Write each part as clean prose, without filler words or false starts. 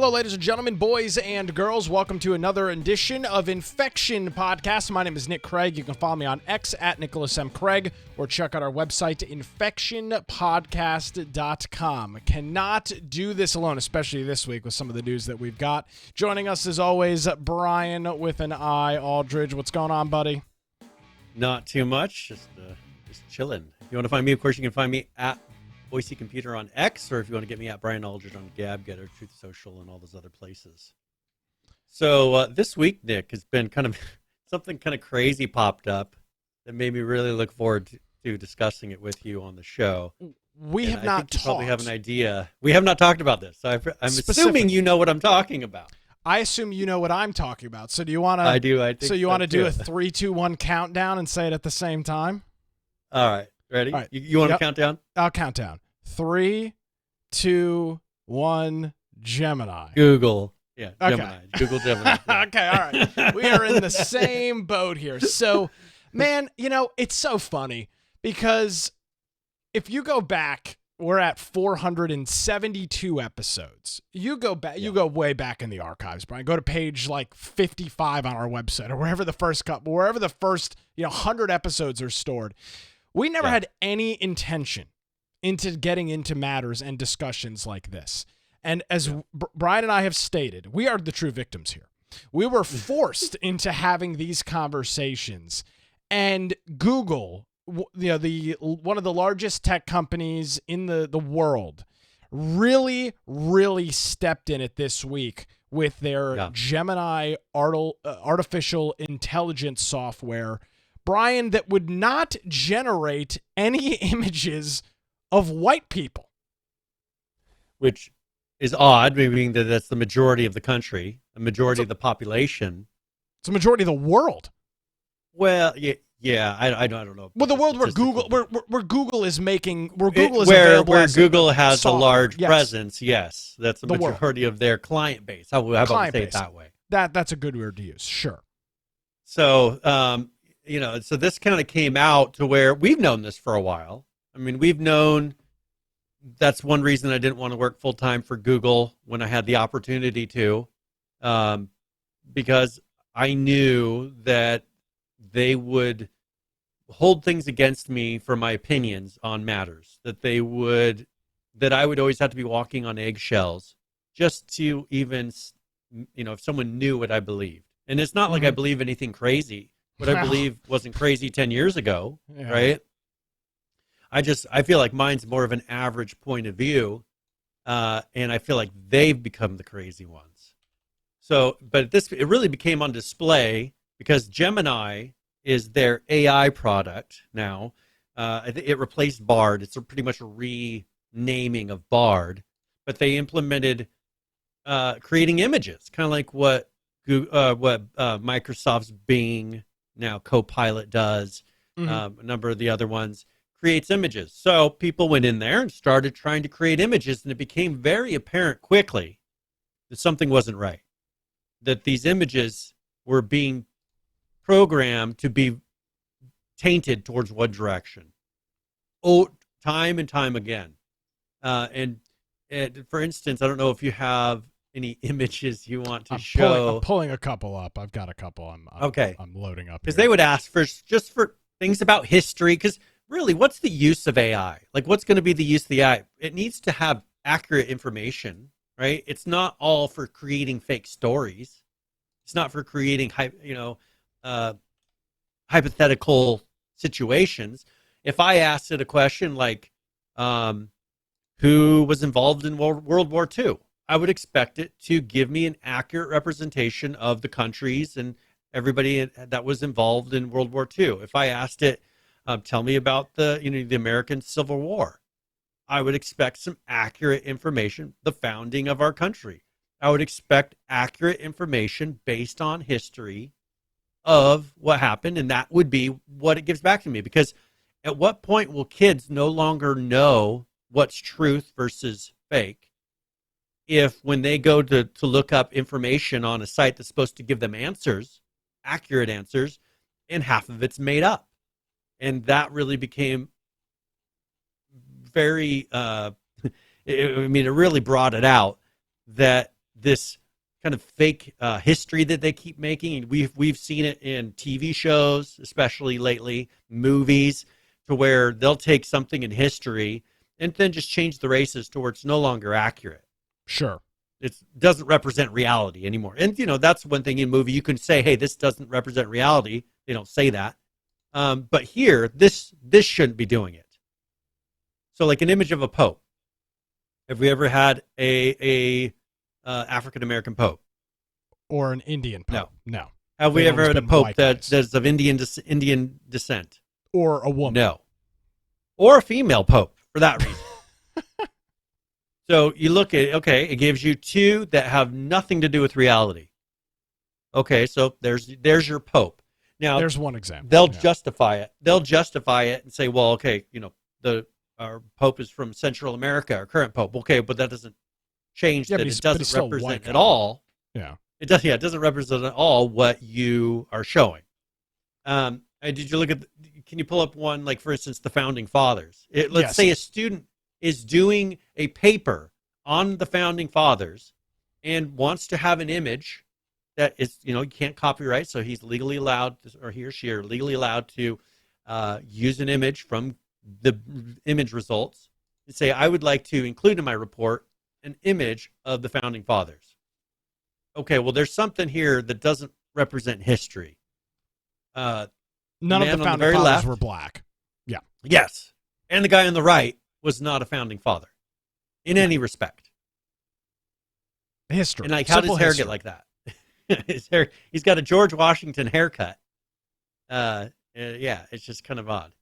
Hello, ladies and gentlemen, boys and girls. Welcome to another edition of Infection Podcast. My name is Nick Craig. You can follow me on X at Nicholas M. Craig or check out our website, infectionpodcast.com. Cannot do this alone, especially this week with some of the news that we've got. Joining us, as always, Brian with an I, Aldridge. What's going on, buddy? Not too much, just chilling. If you want to find me, of course, you can find me at Boise Computer on X, or if you want to get me at Brian Aldridge on Gab, Getter, Truth Social, and all those other places. So this week, Nick, has been kind of something kind of crazy popped up that made me really look forward to discussing it with you on the show. We have not talked. You probably have an idea. We have not talked about this. So I'm assuming you know what I'm talking about. I assume you know what I'm talking about. So do you want to? I do. I think so. You want to do a 3, 2, 1 countdown and say it at the same time? All right. Ready? All right. You want to count down? I'll count down. 3, 2, 1, Gemini. Google. Yeah, okay. Gemini. Google Gemini. Yeah. Okay, all right. We are in the same boat here. So, man, it's so funny because if you go back, we're at 472 episodes. You go back, You go way back in the archives, Brian. Go to page like 55 on our website or wherever the first 100 episodes are stored. We never had any intention into getting into matters and discussions like this. And as Brian and I have stated, we are the true victims here. We were forced into having these conversations, and Google, one of the largest tech companies in the world, really, really stepped in it this week with their Gemini artificial intelligence software, Brian, that would not generate any images of white people. Which is odd, meaning that that's the majority of the country, a majority of the population. It's a majority of the world. Well, yeah, I don't know. Well, the world where Google is making, where Google has a large presence, yes, that's the majority of their client base. How about we say it that way? That's a good word to use, sure. So, so this kind of came out to where we've known this for a while. I mean, we've known that's one reason I didn't want to work full time for Google when I had the opportunity to, because I knew that they would hold things against me for my opinions on matters, that I would always have to be walking on eggshells just to even, if someone knew what I believed. And it's not like I believe anything crazy. What I believe wasn't crazy 10 years ago, right? I feel like mine's more of an average point of view, and I feel like they've become the crazy ones. So, but it really became on display because Gemini is their AI product now. It replaced Bard. It's pretty much a renaming of Bard, but they implemented creating images, kind of like what Microsoft's Bing now Copilot does, a number of the other ones, creates images. So people went in there and started trying to create images, and it became very apparent quickly that something wasn't right, that these images were being programmed to be tainted towards one direction. Time and time again. And for instance, I don't know if you have any images you want to show. I'm pulling a couple up. I've got a couple. I'm loading up. Because they would ask for things about history. Because really, what's the use of AI? Like, what's going to be the use of the AI? It needs to have accurate information, right? It's not all for creating fake stories. It's not for creating, hypothetical situations. If I asked it a question like, who was involved in World War II? I would expect it to give me an accurate representation of the countries and everybody that was involved in World War II. If I asked it, tell me about the American Civil War, I would expect some accurate information, the founding of our country. I would expect accurate information based on history of what happened, and that would be what it gives back to me. Because at what point will kids no longer know what's truth versus fake if when they go to look up information on a site that's supposed to give them answers, accurate answers, and half of it's made up? And that really became very, it really brought it out that this kind of fake history that they keep making. We've seen it in TV shows, especially lately, movies, to where they'll take something in history and then just change the races to where it's no longer accurate. Sure. It doesn't represent reality anymore. And, that's one thing in movie. You can say, hey, this doesn't represent reality. They don't say that. But here, this shouldn't be doing it. So like an image of a pope. Have we ever had a African-American pope? Or an Indian pope? No. Have we ever had a pope that's of Indian descent? Or a woman? No. Or a female pope, for that reason. So you look at, okay, it gives you two that have nothing to do with reality. Okay, so there's your pope. Now, there's one example. They'll justify it. They'll justify it and say, well, okay, our pope is from Central America, our current pope. Okay, but that doesn't change that it doesn't represent at all. Yeah. It doesn't represent at all what you are showing. And did you look at, can you pull up one, like, for instance, the Founding Fathers? Let's say a student is doing a paper on the Founding Fathers and wants to have an image that is, you can't copyright, so he's legally allowed, or he or she are legally allowed to use an image from the image results and say, I would like to include in my report an image of the Founding Fathers. Okay, well, there's something here that doesn't represent history. None of the Founding Fathers were black. Yeah. Yes. And the guy on the right was not a Founding Father in any respect. History. And like, how does his hair get like that? His hair, he's got a George Washington haircut. Yeah, it's just kind of odd.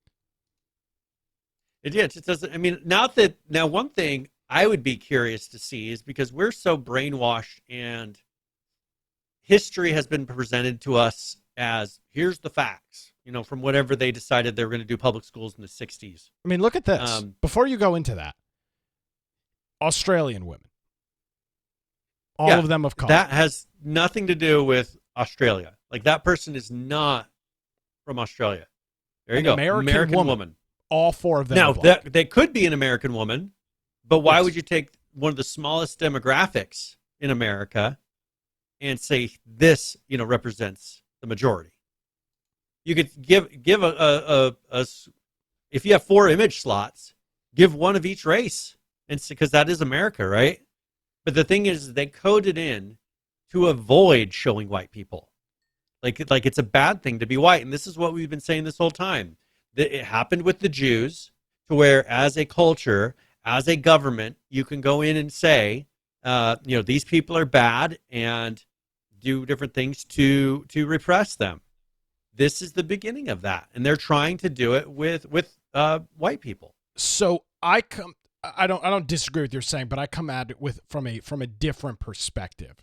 It just doesn't, I mean, now one thing I would be curious to see is, because we're so brainwashed and history has been presented to us as, here's the facts, from whatever they decided they were going to do public schools in the 60s. I mean, look at this. Before you go into that, Australian women. All of them of color. That has nothing to do with Australia. Like, that person is not from Australia. There you go. American woman. All four of them. Now, they could be an American woman, but why would you take one of the smallest demographics in America and say this, represents the majority? You could give if you have 4 image slots, give one of each race, and because that is America, right? But the thing is, they coded in to avoid showing white people, like it's a bad thing to be white, and this is what we've been saying this whole time. That it happened with the Jews, to where as a culture, as a government, you can go in and say, these people are bad, and do different things to repress them. This is the beginning of that, and they're trying to do it with white people. So I don't disagree with what you're saying, but I come at it from a different perspective.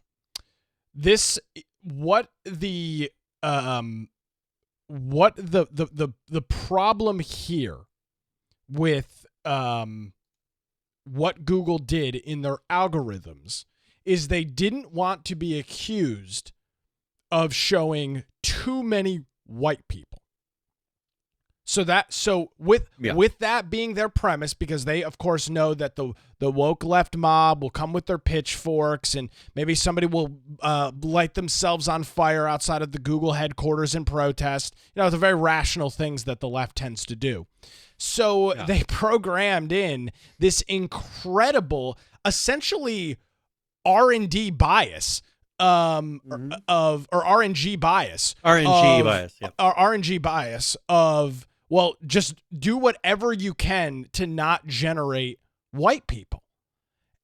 What the problem here with what Google did in their algorithms is they didn't want to be accused of showing too many white people. So with that being their premise, because they of course know that the woke left mob will come with their pitchforks, and maybe somebody will light themselves on fire outside of the Google headquarters in protest. The very rational things that the left tends to do. So they programmed in this incredible, essentially R&D bias RNG bias. RNG bias of, well, just do whatever you can to not generate white people.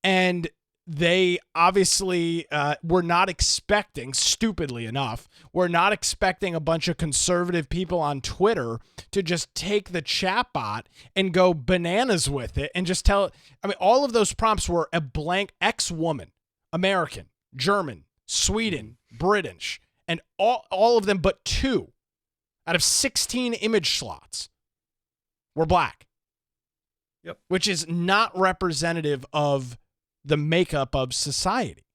And they obviously were not expecting, stupidly enough, were not expecting a bunch of conservative people on Twitter to just take the chatbot and go bananas with it and just tell it. I mean, all of those prompts were a blank ex-woman, American, German, Sweden, British, and all of them but 2 out of 16 image slots were black. Yep. Which is not representative of the makeup of society.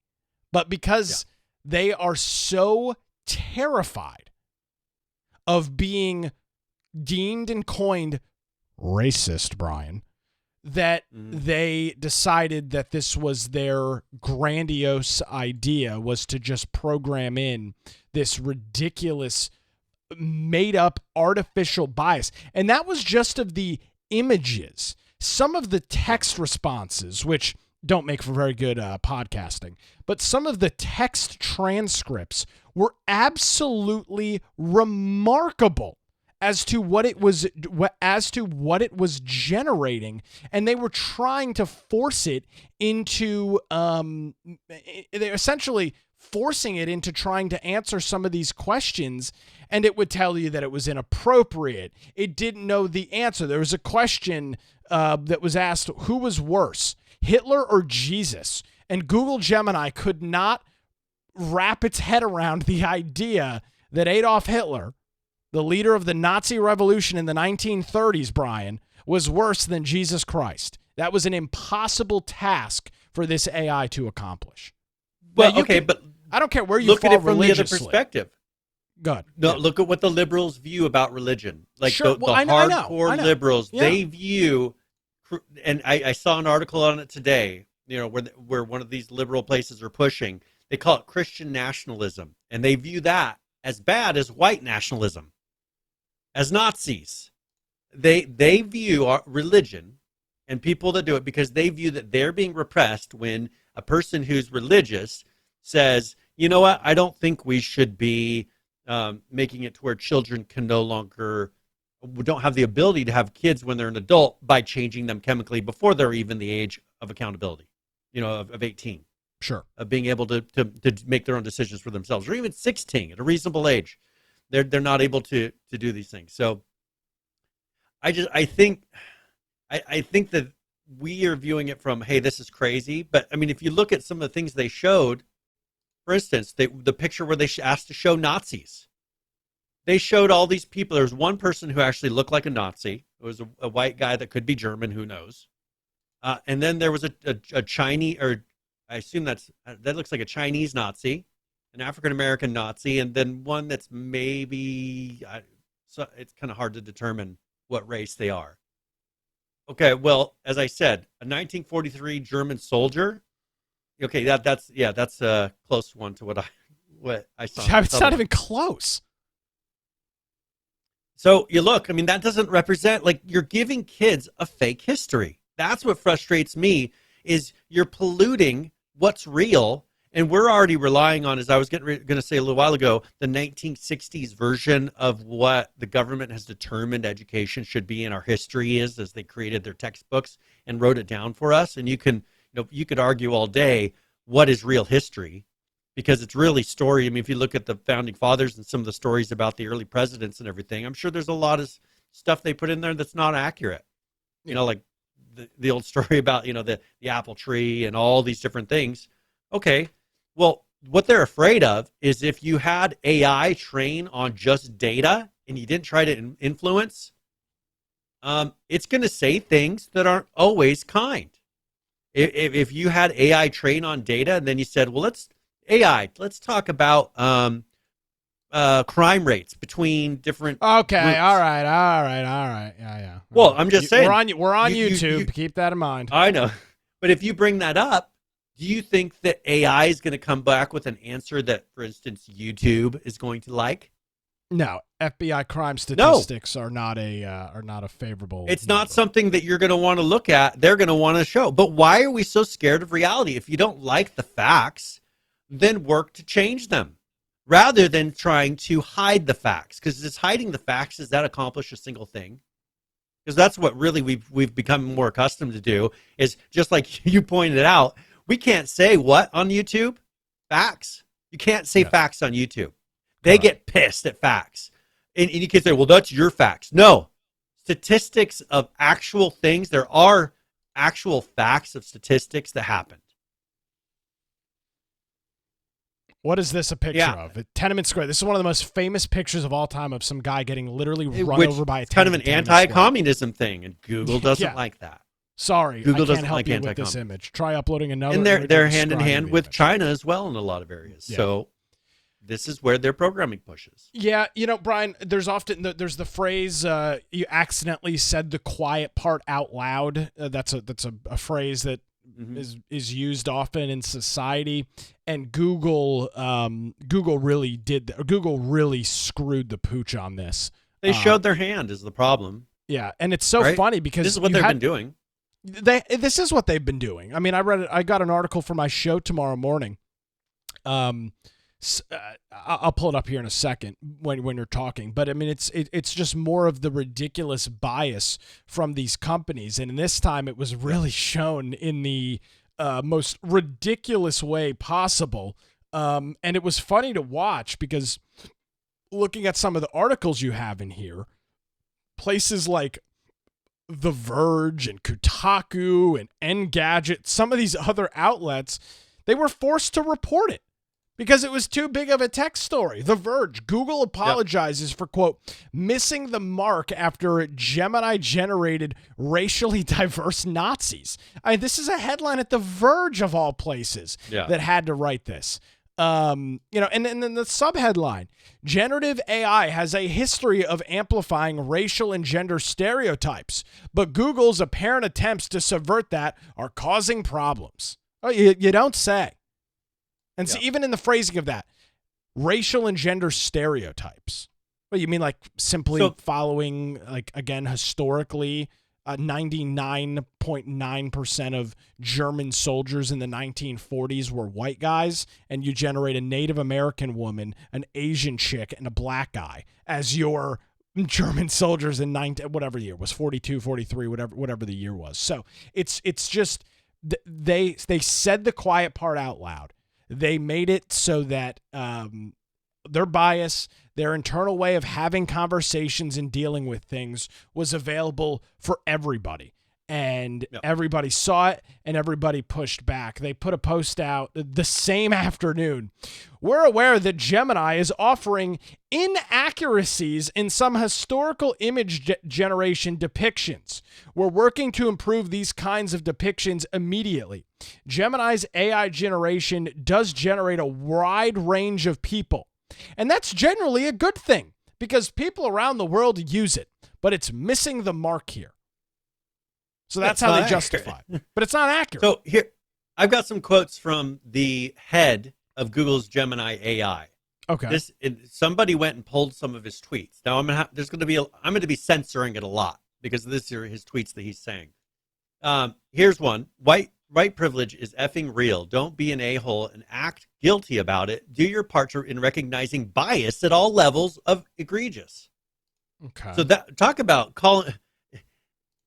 But because they are so terrified of being deemed and coined racist, Brian, that they decided that this was their grandiose idea, was to just program in this ridiculous made up artificial bias. And that was just of the images. Some of the text responses, which don't make for very good podcasting, but some of the text transcripts were absolutely remarkable as to what it was generating, and they were trying to force it into they're essentially forcing it into trying to answer some of these questions, and it would tell you that it was inappropriate. It didn't know the answer. There was a question that was asked, who was worse, Hitler or Jesus? And Google Gemini could not wrap its head around the idea that Adolf Hitler, the leader of the Nazi revolution in the 1930s, Brian, was worse than Jesus Christ. That was an impossible task for this AI to accomplish. Well, okay, but I don't care where you look fall at it from the other religiously. perspective. Good. No, Yeah. look at what the liberals view about religion. Like Sure. the Well, I know. hardcore liberals, Yeah. they view, and I saw an article on it today, where one of these liberal places are pushing, they call it Christian nationalism. And they view that as bad as white nationalism, as Nazis. They view our religion and people that do it because they view that they're being repressed when a person who's religious says, you know what, I don't think we should be making it to where children can no longer, don't have the ability to have kids when they're an adult by changing them chemically before they're even the age of accountability, of 18. Sure. Of being able to make their own decisions for themselves, or even 16 at a reasonable age. They're not able to do these things. So I think that we are viewing it from, hey, this is crazy. But I mean, if you look at some of the things they showed, for instance, the picture where they asked to show Nazis, they showed all these people. There was one person who actually looked like a Nazi. It was a white guy that could be German, who knows. And then there was a Chinese, or I assume that looks like a Chinese Nazi, an African-American Nazi, and then one that's maybe, so it's kind of hard to determine what race they are. Okay, well, as I said, a 1943 German soldier. Okay, that's a close one to what I saw. It's not even close. So you look, I mean, that doesn't represent, like, you're giving kids a fake history. That's what frustrates me, is you're polluting what's real. And we're already relying on, as I was going to say a little while ago, the 1960s version of what the government has determined education should be in our history is, as they created their textbooks and wrote it down for us. And you could argue all day, what is real history? Because it's really story. I mean, if you look at the founding fathers and some of the stories about the early presidents and everything, I'm sure there's a lot of stuff they put in there that's not accurate. Like the old story about, the apple tree and all these different things. Okay. Well, what they're afraid of is if you had AI train on just data and you didn't try to influence, it's going to say things that aren't always kind. If you had AI train on data and then you said, well, let's talk about crime rates between different Okay, groups. all right. Yeah. Well, I'm just saying. We're on YouTube. Keep that in mind. I know. But if you bring that up, do you think that AI is going to come back with an answer that, for instance, YouTube is going to like? No, FBI crime statistics are not a favorable. It's number. not something that you're going to want to look at. They're going to want to show. But why are we so scared of reality? If you don't like the facts, then work to change them, rather than trying to hide the facts. Because it's hiding the facts. Does that accomplish a single thing? Because that's what really we've become more accustomed to do. Is just like you pointed out. We can't say what on YouTube? Facts. You can't say facts on YouTube. They get pissed at facts. And you can say, well, that's your facts. No. Statistics of actual things. There are actual facts of statistics that happened. What is this a picture of? Tenement Square. This is one of the most famous pictures of all time of some guy getting literally run over by a kind of an Tenement anti-communism thing, and Google doesn't like that. Sorry, Google I doesn't can't help like you with this image. Try uploading another. And image they're and hand in describing hand the with image. China as well in a lot of areas. Yeah. So this is where their programming pushes. Yeah, Brian, there's the phrase you accidentally said the quiet part out loud. That's a phrase that is used often in society, and Google really screwed the pooch on this. They showed their hand is the problem. Yeah, and it's so funny because this is what they've been doing. This is what they've been doing. I mean, I got an article for my show tomorrow morning. I'll pull it up here in a second when you're talking, but I mean it's just more of the ridiculous bias from these companies, and this time it was really shown in the most ridiculous way possible, and it was funny to watch because looking at some of the articles you have in here, places like The Verge and Kotaku and Engadget, some of these other outlets, they were forced to report it because it was too big of a tech story. The Verge, Google apologizes for, quote, missing the mark after Gemini generated racially diverse Nazis. This is a headline at The Verge of all places that had to write this. And then the subheadline, generative AI has a history of amplifying racial and gender stereotypes, but Google's apparent attempts to subvert that are causing problems. Oh, you don't say. And so even in the phrasing of that, racial and gender stereotypes. Well, you mean like simply following, like, again, historically, 99.9% of German soldiers in the 1940s were white guys, and you generate a Native American woman, an Asian chick, and a black guy as your German soldiers in whatever year it was, 42, 43, whatever the year was. So it's just they said the quiet part out loud. They made it so that their bias, their internal way of having conversations and dealing with things was available for everybody. And everybody saw it and everybody pushed back. They put a post out the same afternoon. We're aware that Gemini is offering inaccuracies in some historical image generation depictions. We're working to improve these kinds of depictions immediately. Gemini's AI generation does generate a wide range of people. And that's generally a good thing because people around the world use it, but it's missing the mark here. So that's how they justify it. But it's not accurate. So here, I've got some quotes from the head of Google's Gemini AI. Okay. Somebody went and pulled some of his tweets. Now I'm going to be censoring it a lot because this are his tweets that he's saying. Here's one. White privilege is effing real. Don't be an a-hole and act guilty about it. Do your part in recognizing bias at all levels of egregious. Okay. So talk about calling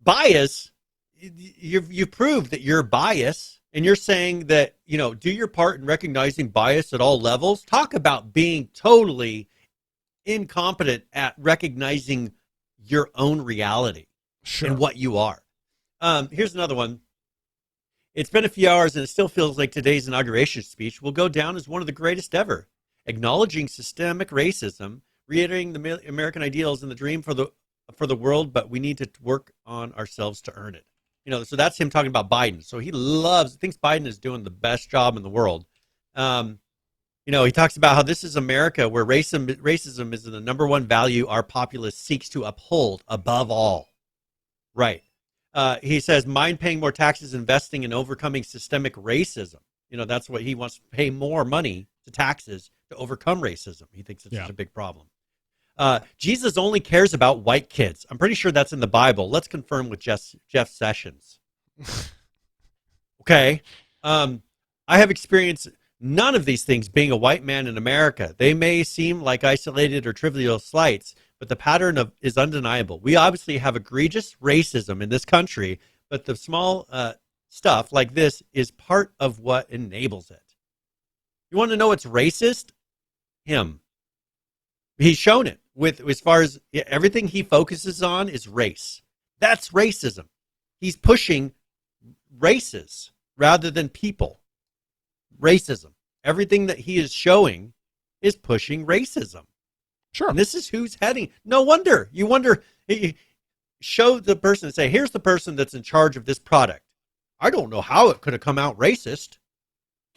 bias. You've proved that you're biased, and you're saying that, do your part in recognizing bias at all levels. Talk about being totally incompetent at recognizing your own reality and what you are. Here's another one. It's been a few hours, and it still feels like today's inauguration speech will go down as one of the greatest ever. Acknowledging systemic racism, reiterating the American ideals and the dream for the world, but we need to work on ourselves to earn it. So that's him talking about Biden. So he thinks Biden is doing the best job in the world. He talks about how this is America where racism is the number one value our populace seeks to uphold above all. Right. He says, mind paying more taxes, investing in overcoming systemic racism. That's what he wants to pay more money to taxes to overcome racism. He thinks it's such a big problem. Jesus only cares about white kids. I'm pretty sure that's in the Bible. Let's confirm with Jeff Sessions. Okay. I have experienced none of these things being a white man in America. They may seem like isolated or trivial slights, but the pattern is undeniable. We obviously have egregious racism in this country, but the small stuff like this is part of what enables it. You want to know what's racist? Him. He's shown it with, as far as everything he focuses on is race. That's racism. He's pushing races rather than people. Racism. Everything that he is showing is pushing racism. Sure. And this is who's heading. No wonder. You wonder, show the person and say, here's the person that's in charge of this product. I don't know how it could have come out racist.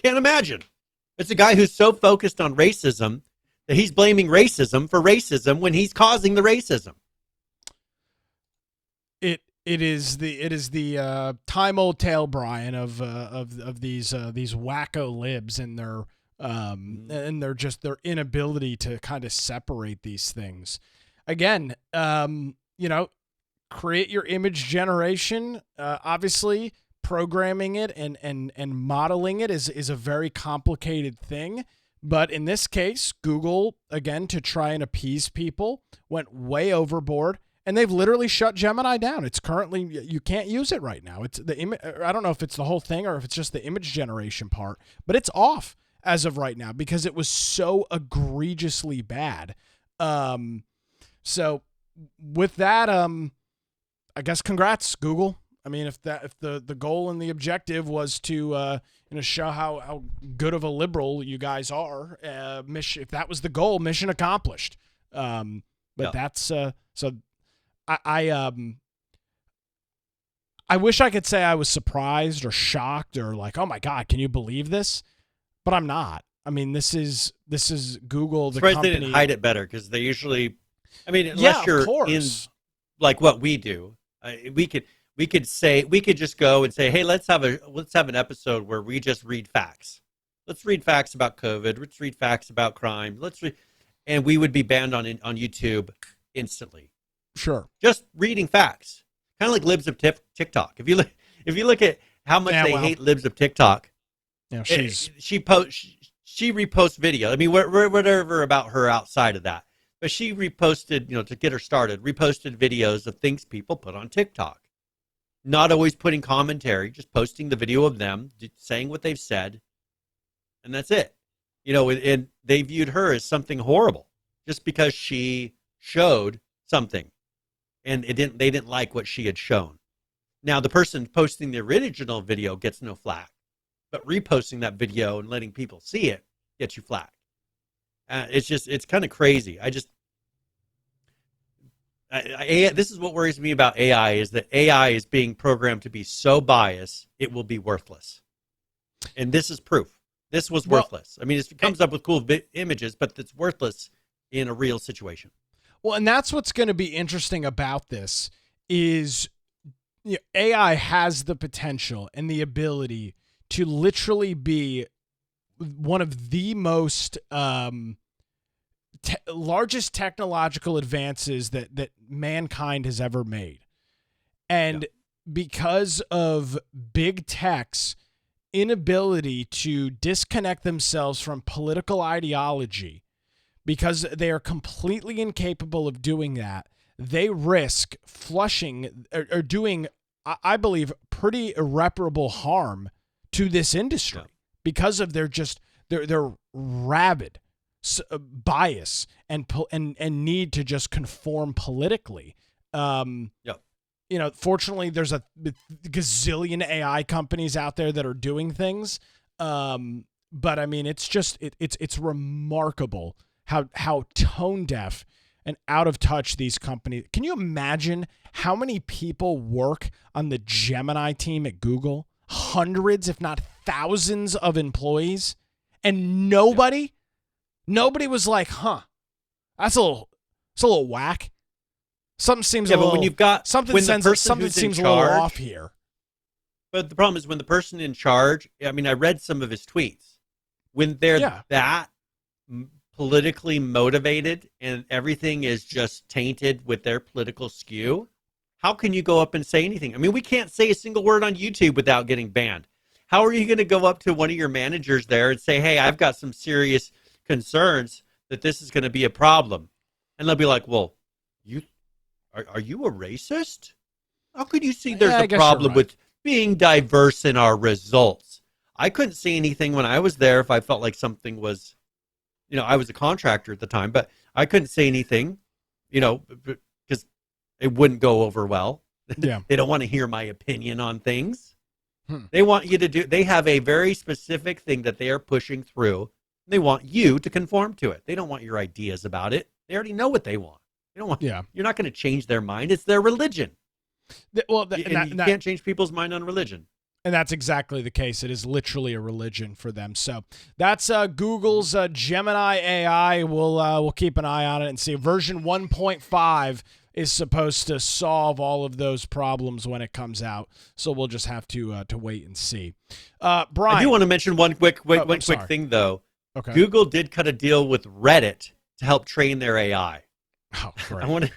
Can't imagine. It's a guy who's so focused on racism that he's blaming racism for racism when he's causing the racism. It is the time old tale, Brian, of these wacko libs and their inability to kind of separate these things. Again, create your image generation. Obviously, programming it and modeling it is a very complicated thing. But in this case, Google, again, to try and appease people, went way overboard. And they've literally shut Gemini down. It's currently, you can't use it right now. It's I don't know if it's the whole thing or if it's just the image generation part, but it's off as of right now because it was so egregiously bad. So with that, I guess congrats, Google. I mean, if the goal and the objective was to show how good of a liberal you guys are, if that was the goal, mission accomplished. That's so. I wish I could say I was surprised or shocked or like, oh my God, can you believe this? But I'm not. I mean, this is Google, the company. They didn't hide it better because they usually, I mean, unless you're in like what we do, we could just go and say, hey, let's have an episode where we just read facts. Let's read facts about COVID. Let's read facts about crime. And we would be banned on YouTube instantly. Sure. Just reading facts. Kind of like libs of TikTok. If you look at how much they hate libs of TikTok. Yeah, she reposts video. I mean, whatever about her outside of that. But she reposted, to get her started, reposted videos of things people put on TikTok. Not always putting commentary, just posting the video of them saying what they've said. And that's it. And they viewed her as something horrible just because she showed something. And they didn't like what she had shown. Now, the person posting the original video gets no flack. But reposting that video and letting people see it gets you flack. It's kind of crazy. This is what worries me about AI is that AI is being programmed to be so biased, it will be worthless. And this is proof. This was worthless. I mean, it comes up with cool images, but it's worthless in a real situation. Well, and that's what's going to be interesting about this is AI has the potential and the ability to literally be one of the most largest technological advances that mankind has ever made. And because of big tech's inability to disconnect themselves from political ideology, because they are completely incapable of doing that, they risk flushing or doing, I believe, pretty irreparable harm to this industry because of their rabid bias and need to just conform politically. Fortunately, there's a gazillion AI companies out there that are doing things, but I mean, it's remarkable how tone deaf and out of touch these companies. Can you imagine how many people work on the Gemini team at Google? Hundreds, if not thousands of employees. And nobody was like, that's a little whack. Something seems a little, but when you've got, something seems a little off here. But the problem is when the person in charge, I mean, I read some of his tweets. When they're that politically motivated and everything is just tainted with their political skew, how can you go up and say anything? I mean, we can't say a single word on YouTube without getting banned. How are you going to go up to one of your managers there and say, hey, I've got some serious concerns that this is going to be a problem? And they'll be like, well, are you a racist? How could you see there's a problem with being diverse in our results? I couldn't see anything when I was there if I felt like something was, I was a contractor at the time, but I couldn't say anything, because it wouldn't go over well. Yeah. They don't want to hear my opinion on things. They want you to they have a very specific thing that they are pushing through. They want you to conform to it. They don't want your ideas about it. They already know what they want. They don't want, You're not going to change their mind. It's their religion. You can't change people's mind on religion. And that's exactly the case. It is literally a religion for them. So that's Google's Gemini AI. We'll keep an eye on it and see. Version 1.5 is supposed to solve all of those problems when it comes out. So we'll just have to wait and see. Brian, I do want to mention one quick sorry. thing though. Okay. Google did cut a deal with Reddit to help train their AI. Oh, great. I want to.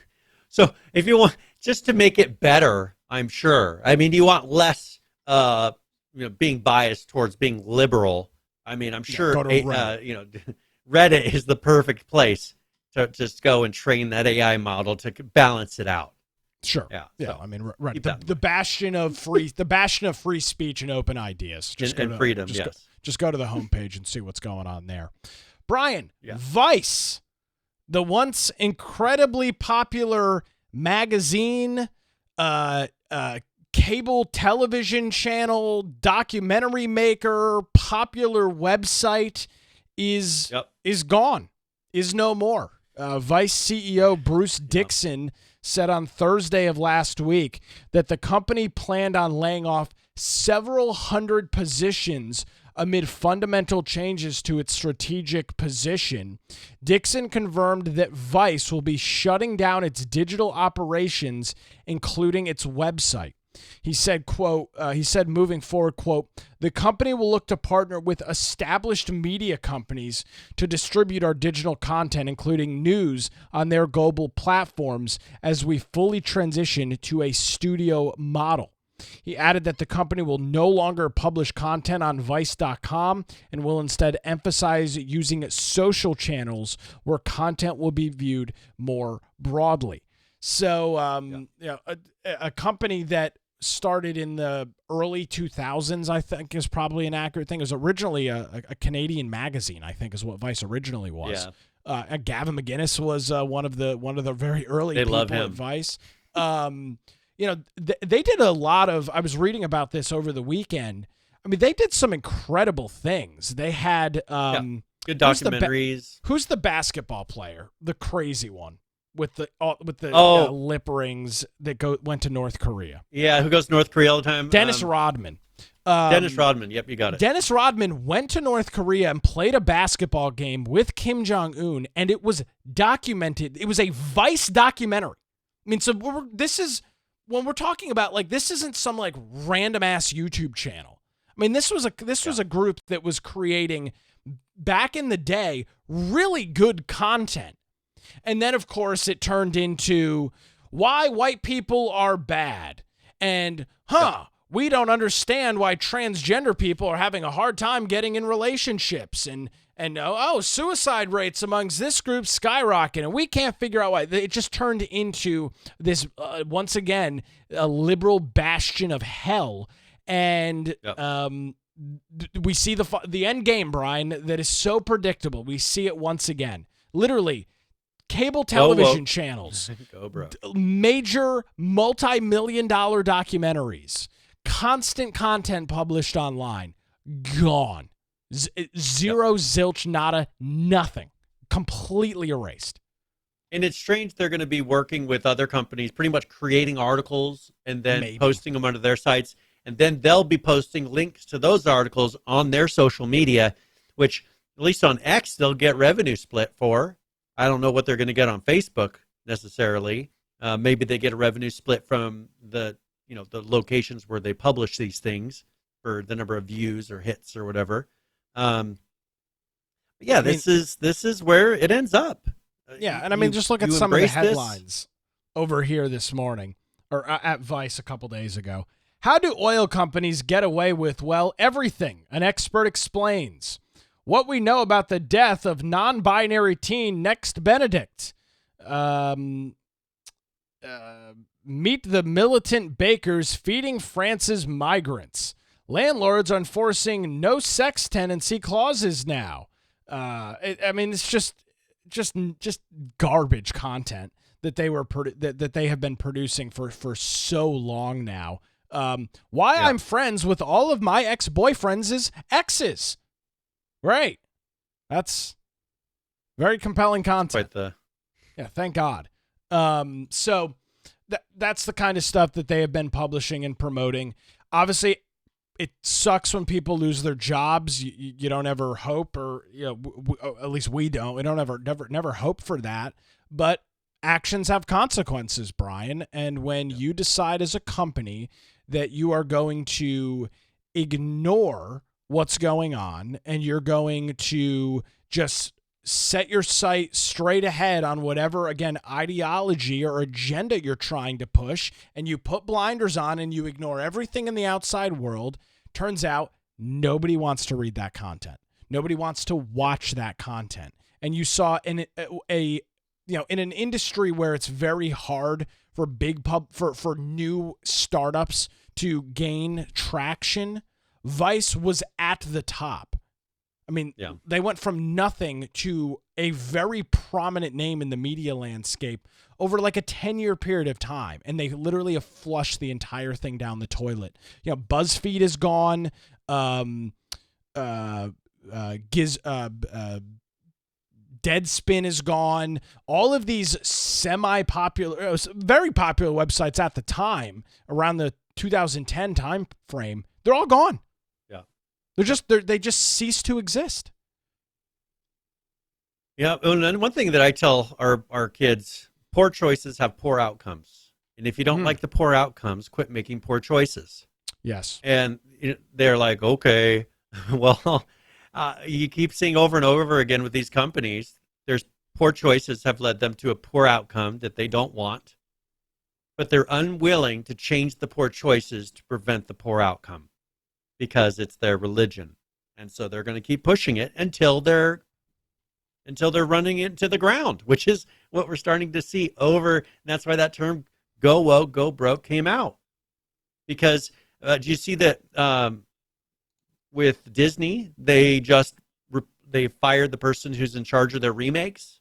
So if you want, just to make it better, I'm sure. I mean, you want less, being biased towards being liberal. I mean, I'm sure, go to Reddit. Reddit is the perfect place to just go and train that AI model to balance it out. Sure. Yeah. Yeah. So I mean, Reddit, the bastion of free speech and open ideas. And freedom. Just go to the homepage and see what's going on there. Brian, Yeah. Vice, the once incredibly popular magazine, cable television channel, documentary maker, popular website is gone, is no more. Vice CEO Bruce Dixon said on Thursday of last week that the company planned on laying off several hundred positions amid fundamental changes to its strategic position. Dixon confirmed that Vice will be shutting down its digital operations, including its website. He said, quote, moving forward, quote, the company will look to partner with established media companies to distribute our digital content, including news, on their global platforms as we fully transition to a studio model. He added that the company will no longer publish content on Vice.com and will instead emphasize using social channels where content will be viewed more broadly. So, a company that started in the early 2000s, I think, is probably an accurate thing. It was originally a Canadian magazine, I think, is what Vice originally was. Yeah. Gavin McGinnis was one of the very early people at Vice. They did a lot of, I was reading about this over the weekend. I mean, they did some incredible things. They had good documentaries. Who's the basketball player? The crazy one with the lip rings that went to North Korea. Yeah, who goes to North Korea all the time? Dennis Rodman. Dennis Rodman. Yep, you got it. Dennis Rodman went to North Korea and played a basketball game with Kim Jong-un, and it was documented. It was a Vice documentary. I mean, so this is... when we're talking about, like, this isn't some like random ass YouTube channel. I mean, this was a group that was creating back in the day really good content. And then of course it turned into why white people are bad. And we don't understand why transgender people are having a hard time getting in relationships, and suicide rates amongst this group skyrocket, and we can't figure out why. It just turned into this, once again, a liberal bastion of hell. And we see the end game, Brian, that is so predictable. We see it once again. Literally, cable television channels, major multi-million-dollar documentaries, constant content published online, gone. Zero, zilch, nada, nothing. Completely erased. And it's strange they're going to be working with other companies, pretty much creating articles and then posting them onto their sites. And then they'll be posting links to those articles on their social media, which, at least on X, they'll get revenue split for. I don't know what they're going to get on Facebook necessarily. Maybe they get a revenue split from the locations where they publish these things for the number of views or hits or whatever. This is where it ends up. Yeah, and I mean, just look at some of the headlines over here this morning, or at Vice a couple days ago. How do oil companies get away with, well, everything? An expert explains. What we know about the death of non-binary teen Next Benedict. Meet the militant bakers feeding France's migrants. Landlords are enforcing no sex tenancy clauses now. It's just garbage content that they have been producing for so long now. I'm friends with all of my ex-boyfriends' exes. Right. That's very compelling content. Yeah, thank God. So that's the kind of stuff that they have been publishing and promoting. Obviously, it sucks when people lose their jobs. You don't ever hope, or at least we don't. We don't never hope for that. But actions have consequences, Brian. And when you decide as a company that you are going to ignore what's going on and you're going to just set your sight straight ahead on whatever, again, ideology or agenda you're trying to push, and you put blinders on and you ignore everything in the outside world, turns out nobody wants to read that content. Nobody wants to watch that content. And you saw in in an industry where it's very hard for for new startups to gain traction, Vice was at the top. I mean, They went from nothing to a very prominent name in the media landscape over like a 10-year period of time. And they literally have flushed the entire thing down the toilet. BuzzFeed is gone. Deadspin is gone. All of these semi-popular, very popular websites at the time, around the 2010 time frame, they're all gone. They just cease to exist. Yeah, and one thing that I tell our kids, poor choices have poor outcomes. And if you don't like the poor outcomes, quit making poor choices. Yes. And they're like, okay, well, you keep seeing over and over again with these companies, there's poor choices have led them to a poor outcome that they don't want, but they're unwilling to change the poor choices to prevent the poor outcome, because it's their religion. And so they're going to keep pushing it until they're running it to the ground, which is what we're starting to see over. And that's why that term "go woke, go broke" came out. Because do you see that with Disney, they fired the person who's in charge of their remakes?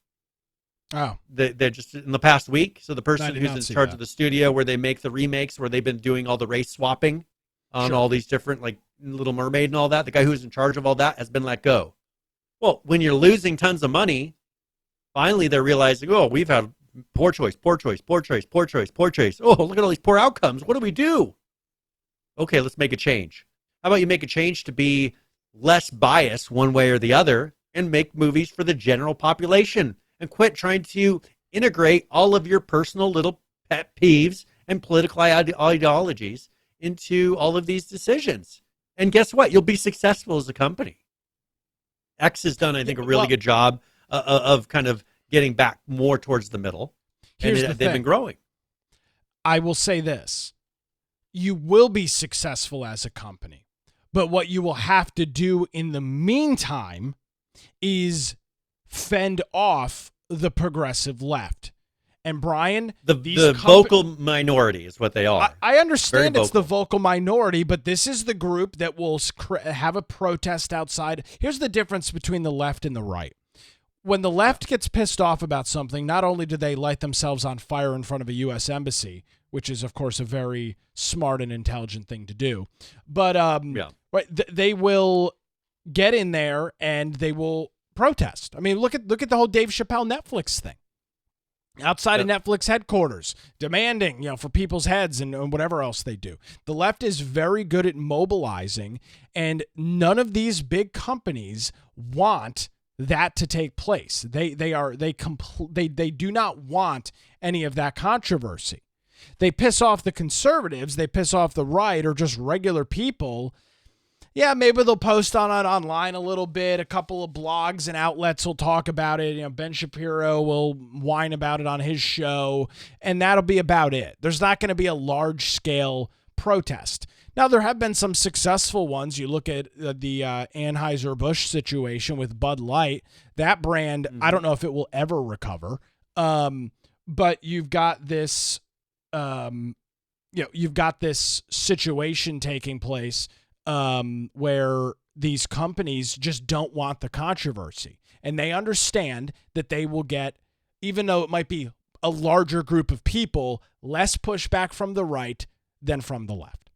Oh, they're just in the past week. So the person who's in charge of the studio where they make the remakes, where they've been doing all the race swapping on all these different, like Little Mermaid and all that, the guy who's in charge of all that has been let go. Well, when you're losing tons of money, finally they're realizing, oh, we've had poor choice. Oh, look at all these poor outcomes. What do we do? Okay, let's make a change. How about you make a change to be less biased one way or the other and make movies for the general population, and quit trying to integrate all of your personal little pet peeves and political ideologies into all of these decisions. And guess what? You'll be successful as a company. X has done, I think, a really good job of kind of getting back more towards the middle. And they've been growing. I will say this. You will be successful as a company, but what you will have to do in the meantime is fend off the progressive left. And Brian, the vocal minority is what they are. I understand it's the vocal minority, but this is the group that will have a protest outside. Here's the difference between the left and the right. When the left gets pissed off about something, not only do they light themselves on fire in front of a U.S. embassy, which is, of course, a very smart and intelligent thing to do, but they will get in there and they will protest. I mean, look at the whole Dave Chappelle Netflix thing. Outside of Netflix headquarters, demanding, for people's heads and whatever else they do. The left is very good at mobilizing, and none of these big companies want that to take place. They do not want any of that controversy. They piss off the conservatives, they piss off the right, or just regular people. Yeah, maybe they'll post on it online a little bit. A couple of blogs and outlets will talk about it. Ben Shapiro will whine about it on his show, and that'll be about it. There's not going to be a large-scale protest. Now, there have been some successful ones. You look at the Anheuser-Busch situation with Bud Light. That brand, I don't know if it will ever recover. But you've got this, you've got this situation taking place where these companies just don't want the controversy, and they understand that they will get, even though it might be a larger group of people, less pushback from the right than from the left.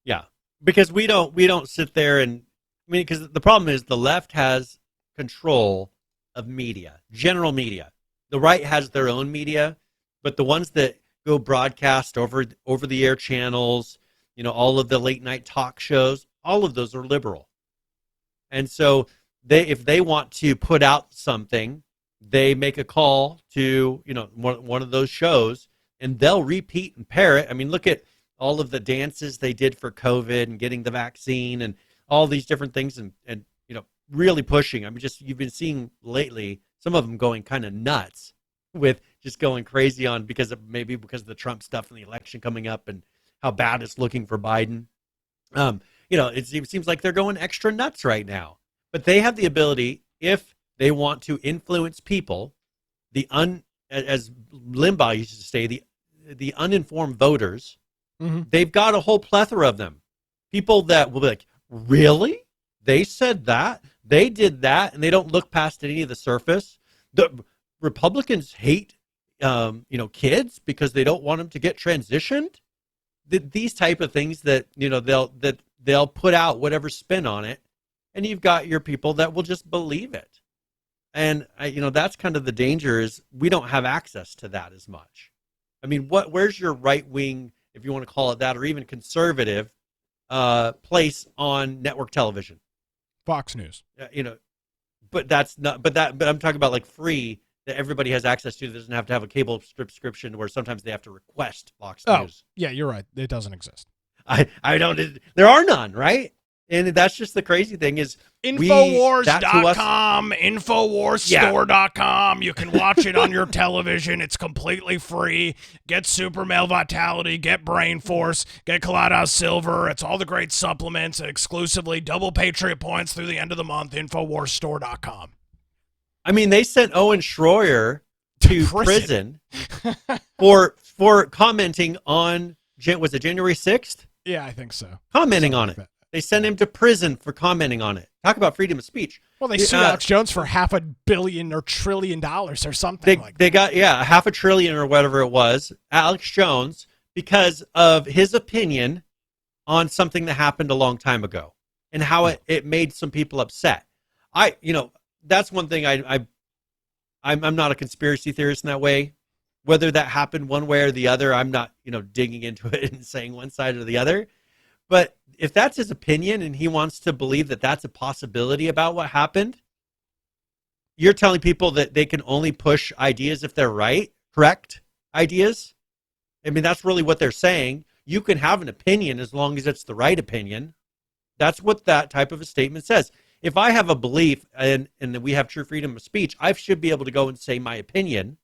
Yeah, because we don't sit there and, because the problem is the left has control of media, general media. The right has their own media, but the ones that go broadcast over the air channels, all of the late night talk shows, all of those are liberal. And so if they want to put out something, they make a call to, one of those shows, and they'll repeat and parrot. I mean, look at all of the dances they did for COVID and getting the vaccine and all these different things and really pushing. I mean, you've been seeing lately some of them going kind of nuts with just going crazy on because of the Trump stuff and the election coming up and how bad it's looking for Biden. It seems like they're going extra nuts right now. But they have the ability, if they want to influence people, as Limbaugh used to say, the uninformed voters, they've got a whole plethora of them. People that will be like, really? They said that? They did that? And they don't look past any of the surface. The Republicans hate, kids because they don't want them to get transitioned. These type of things that, they'll put out whatever spin on it. And you've got your people that will just believe it. And, that's kind of the danger is we don't have access to that as much. I mean, where's your right wing, if you want to call it that, or even conservative place on network television? Fox News. But that's not, but I'm talking about like free that everybody has access to. That doesn't have to have a cable subscription where sometimes they have to request Fox News. Yeah, you're right. It doesn't exist. I don't, there are none, right? And that's just the crazy thing is Infowars.com, Infowarsstore.com. You can watch it on your television. It's completely free. Get Super Male Vitality, get Brain Force, get Colada Silver. It's all the great supplements and exclusively double Patriot points through the end of the month. Infowarsstore.com. I mean, they sent Owen Schroyer to prison for commenting on, was it January 6th? Yeah, I think so. Commenting on it. They sent him to prison for commenting on it. Talk about freedom of speech. Well, they sued Alex Jones for $500 billion or $1 trillion or something like that. They got, $500 billion or whatever it was, Alex Jones, because of his opinion on something that happened a long time ago and how it made some people upset. That's one thing I'm not a conspiracy theorist in that way. Whether that happened one way or the other, I'm not, digging into it and saying one side or the other. But if that's his opinion and he wants to believe that that's a possibility about what happened, you're telling people that they can only push ideas if they're right, correct ideas? I mean, that's really what they're saying. You can have an opinion as long as it's the right opinion. That's what that type of a statement says. If I have a belief and that we have true freedom of speech, I should be able to go and say my opinion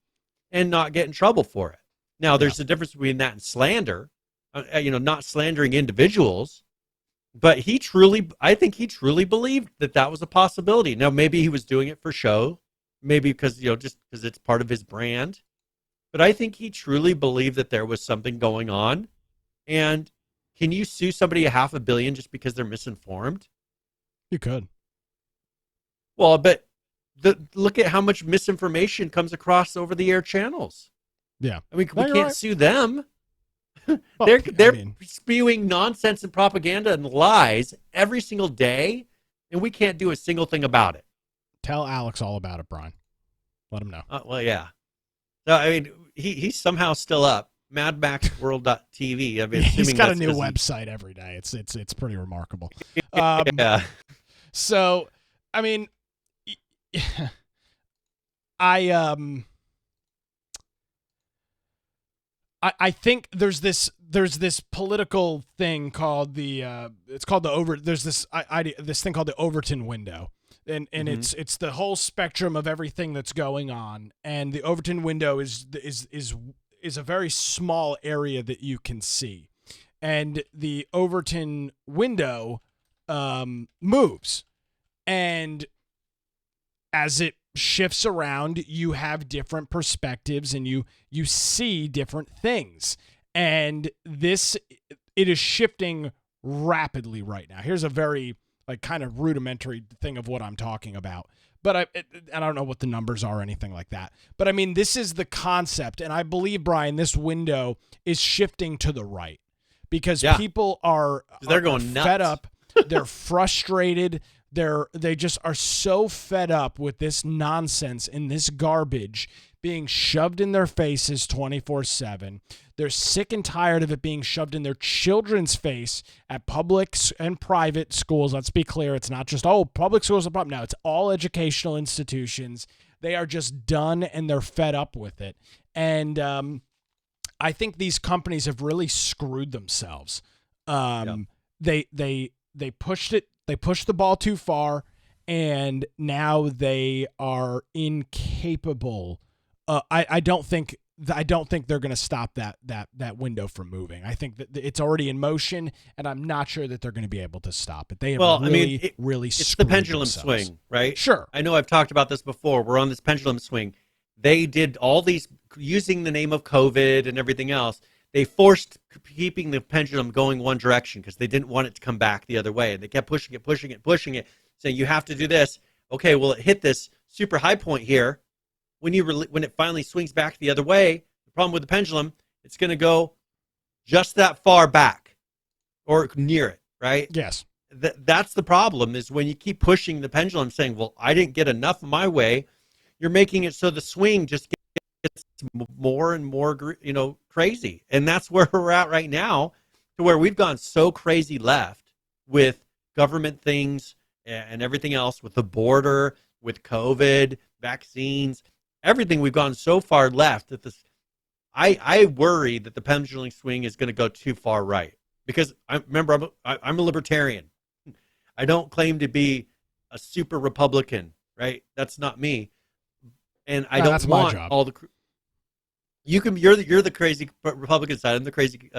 and not get in trouble for it. Now, there's a difference between that and slander. Not slandering individuals, but I think he truly believed that was a possibility. Now, maybe he was doing it for show, maybe because, just because it's part of his brand, but I think he truly believed that there was something going on. And can you sue somebody $500 million just because they're misinformed? You could. Well, but look at how much misinformation comes across over the air channels. Yeah. I mean, we can't sue them. Well, they're spewing nonsense and propaganda and lies every single day, and we can't do a single thing about it. Tell Alex all about it, Brian. Let him know. Well, yeah. So, I mean, he's somehow still up. MadMaxWorld.tv. I mean, he's got a new website every day. It's pretty remarkable. Yeah. So, I mean, I think there's this political thing called this thing called the Overton window, and it's the whole spectrum of everything that's going on, and the Overton window is a very small area that you can see, and the Overton window moves, and as it shifts around, you have different perspectives and you see different things, and it is shifting rapidly right now. Here's a very kind of rudimentary thing of what I'm talking about, but I don't know what the numbers are or anything like that, but I mean, this is the concept, and I believe, Brian, this window is shifting to the right because people are going nuts. fed up. They're frustrated. They just are so fed up with this nonsense and this garbage being shoved in their faces 24/7. They're sick and tired of it being shoved in their children's face at public and private schools. Let's be clear. It's not just, public schools are the problem. No, it's all educational institutions. They are just done and they're fed up with it. And I think these companies have really screwed themselves. They pushed it. They pushed the ball too far, and now they are incapable. I don't think they're going to stop that window from moving. I think that it's already in motion, and I'm not sure that they're going to be able to stop it. They have really it's screwed the pendulum themselves. swing, right? Sure. I know I've talked about this before. We're on this pendulum swing. They did all these using the name of COVID and everything else. They forced keeping the pendulum going one direction because they didn't want it to come back the other way. And they kept pushing it, saying you have to do this. Okay, well, it hit this super high point here. When it finally swings back the other way, the problem with the pendulum, it's going to go just that far back or near it, right? Yes. That's the problem is when you keep pushing the pendulum saying, well, I didn't get enough of my way, you're making it so the swing just gets more and more, crazy. And that's where we're at right now, to where we've gone so crazy left with government things and everything else, with the border, with COVID, vaccines, everything. We've gone so far left that I worry that the pendulum swing is going to go too far right, because I'm a libertarian. I don't claim to be a super Republican, right? That's not me. And I don't want all the. You're the crazy Republican side. I'm the crazy,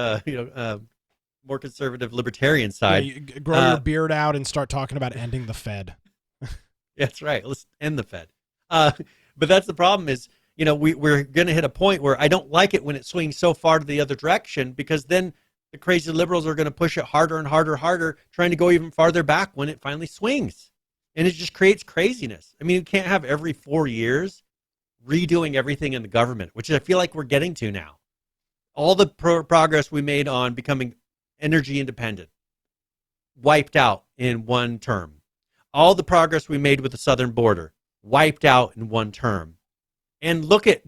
more conservative libertarian side. Yeah, you grow your beard out and start talking about ending the Fed. That's right. Let's end the Fed. But that's the problem is, we're going to hit a point where I don't like it when it swings so far to the other direction, because then the crazy liberals are going to push it harder and harder, trying to go even farther back when it finally swings. And it just creates craziness. I mean, you can't have every 4 years redoing everything in the government, which I feel like we're getting to now. All the progress we made on becoming energy independent wiped out in one term. All the progress we made with the southern border wiped out in one term. And look at,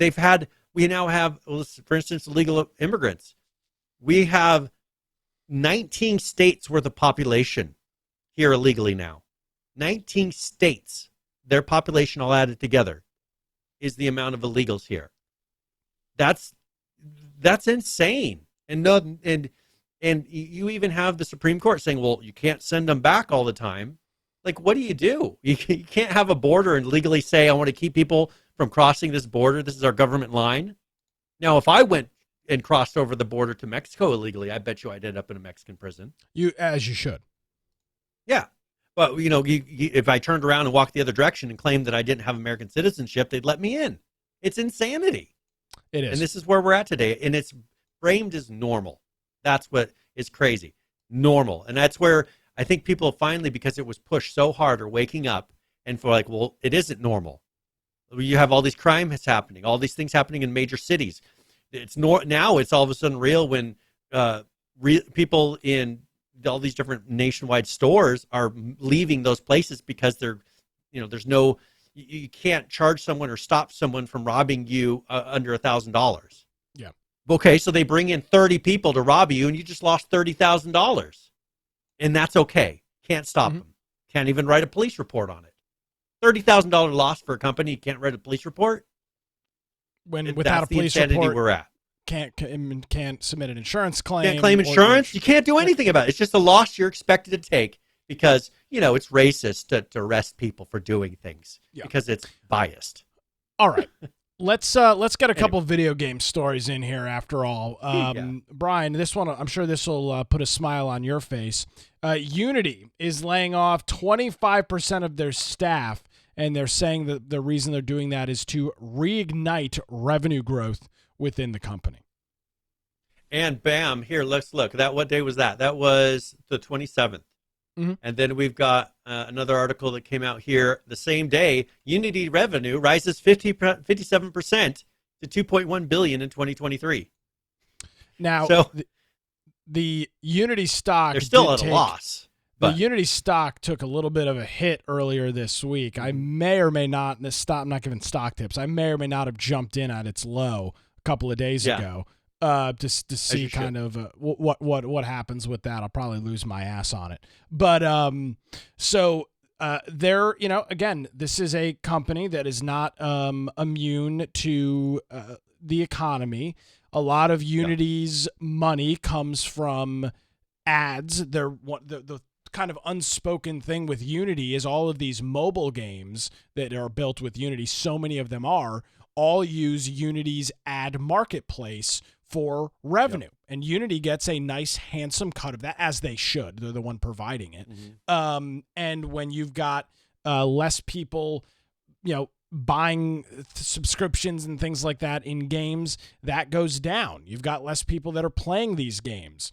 we now have, for instance, illegal immigrants. We have 19 states worth of population here illegally now. 19 states, their population all added together is the amount of illegals here. That's insane. And you even have the Supreme Court saying, well, you can't send them back all the time. Like, what do? You can't have a border and legally say, I want to keep people from crossing this border. This is our government line. Now, if I went and crossed over the border to Mexico illegally, I bet you I'd end up in a Mexican prison. As you should. Yeah. But, if I turned around and walked the other direction and claimed that I didn't have American citizenship, they'd let me in. It's insanity. It is. And this is where we're at today. And it's framed as normal. That's what is crazy. Normal. And that's where I think people finally, because it was pushed so hard, are waking up and for like, well, it isn't normal. You have all these crimes happening, all these things happening in major cities. Now it's all of a sudden real when people in all these different nationwide stores are leaving those places because there's no, you can't charge someone or stop someone from robbing you under $1,000. Yeah. Okay, so they bring in 30 people to rob you, and you just lost $30,000, and that's okay. Can't stop them. Can't even write a police report on it. $30,000 loss for a company, you can't write a police report. Without a police report, we're at. Can't submit an insurance claim. Can't claim insurance. You can't do anything about it. It's just a loss you're expected to take because, it's racist to arrest people for doing things because it's biased. All right. Let's get a couple video game stories in here after all. Brian, this one, I'm sure this will put a smile on your face. Unity is laying off 25% of their staff, and they're saying that the reason they're doing that is to reignite revenue growth within the company. And bam, here, let's look. What day was that? That was the 27th. Mm-hmm. And then we've got another article that came out here the same day. Unity revenue rises 57% to $2.1 billion in 2023. Now, so the Unity stock, they're still at a loss. The But Unity stock took a little bit of a hit earlier this week. I may or may not, I'm not giving stock tips. I may or may not have jumped in at its low a couple of days ago, just to see kind of what happens with that. I'll probably lose my ass on it. But they're, again, this is a company that is not immune to the economy. A lot of Unity's money comes from ads. The kind of unspoken thing with Unity is all of these mobile games that are built with Unity, so many of them all use Unity's ad marketplace for revenue. Yep. And Unity gets a nice, handsome cut of that, as they should. They're the one providing it. Mm-hmm. And when you've got less people, buying subscriptions and things like that in games, that goes down. You've got less people that are playing these games.